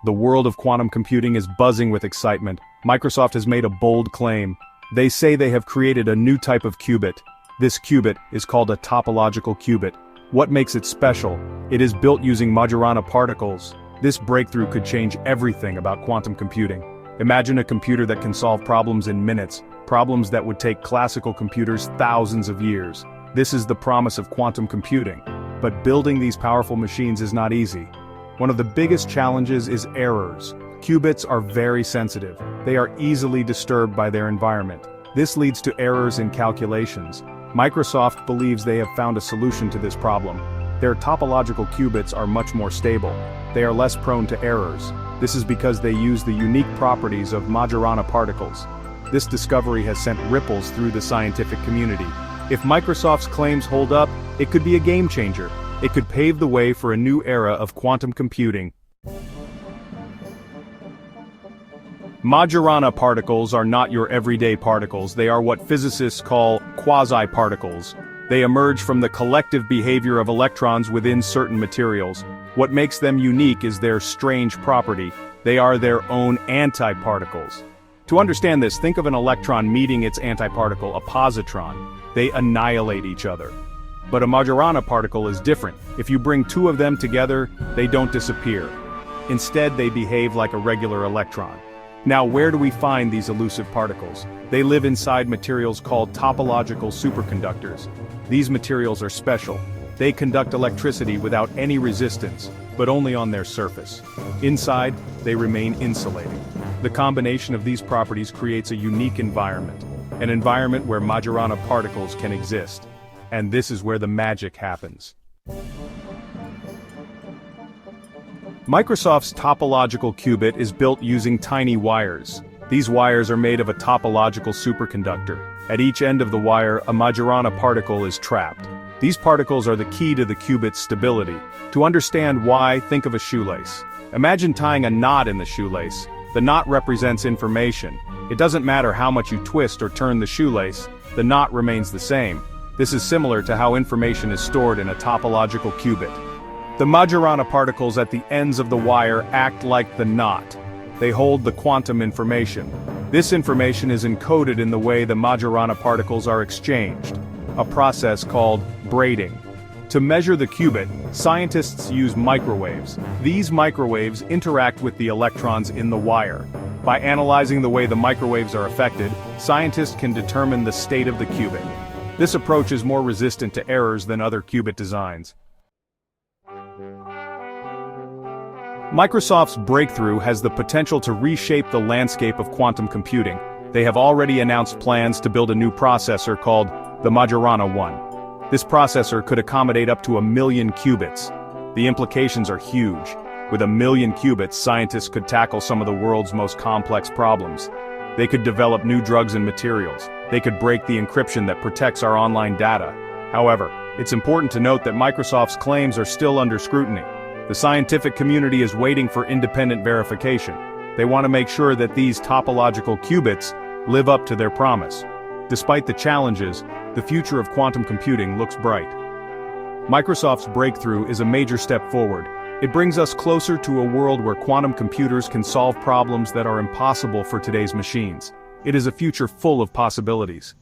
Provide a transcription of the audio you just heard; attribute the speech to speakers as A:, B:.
A: The world of quantum computing is buzzing with excitement. Microsoft has made a bold claim. They say they have created a new type of qubit. This qubit is called a topological qubit. What makes it special? It is built using Majorana particles. This breakthrough could change everything about quantum computing. Imagine a computer that can solve problems in minutes, problems that would take classical computers thousands of years. This is the promise of quantum computing. But building these powerful machines is not easy. One of the biggest challenges is errors. Qubits are very sensitive. They are easily disturbed by their environment. This leads to errors in calculations. Microsoft believes they have found a solution to this problem. Their topological qubits are much more stable. They are less prone to errors. This is because they use the unique properties of Majorana particles. This discovery has sent ripples through the scientific community. If Microsoft's claims hold up, it could be a game changer. It could pave the way for a new era of quantum computing. Majorana particles are not your everyday particles. They are what physicists call quasi-particles. They emerge from the collective behavior of electrons within certain materials. What makes them unique is their strange property. They are their own antiparticles. To understand this, think of an electron meeting its antiparticle, a positron. They annihilate each other. But a Majorana particle is different. If you bring two of them together, they don't disappear. Instead, they behave like a regular electron. Now, where do we find these elusive particles? They live inside materials called topological superconductors. These materials are special. They conduct electricity without any resistance, but only on their surface. Inside, they remain insulating. The combination of these properties creates a unique environment, an environment where Majorana particles can exist. And this is where the magic happens. Microsoft's topological qubit is built using tiny wires. These wires are made of a topological superconductor. At each end of the wire, a Majorana particle is trapped. These particles are the key to the qubit's stability. To understand why, think of a shoelace. Imagine tying a knot in the shoelace. The knot represents information. It doesn't matter how much you twist or turn the shoelace, the knot remains the same. This is similar to how information is stored in a topological qubit. The Majorana particles at the ends of the wire act like the knot. They hold the quantum information. This information is encoded in the way the Majorana particles are exchanged, a process called braiding. To measure the qubit, scientists use microwaves. These microwaves interact with the electrons in the wire. By analyzing the way the microwaves are affected, scientists can determine the state of the qubit. This approach is more resistant to errors than other qubit designs. Microsoft's breakthrough has the potential to reshape the landscape of quantum computing. They have already announced plans to build a new processor called the Majorana 1. This processor could accommodate up to 1 million qubits. The implications are huge. With 1 million qubits, scientists could tackle some of the world's most complex problems. They could develop new drugs and materials. They could break the encryption that protects our online data. However, it's important to note that Microsoft's claims are still under scrutiny. The scientific community is waiting for independent verification. They want to make sure that these topological qubits live up to their promise. Despite the challenges, the future of quantum computing looks bright. Microsoft's breakthrough is a major step forward. It brings us closer to a world where quantum computers can solve problems that are impossible for today's machines. It is a future full of possibilities.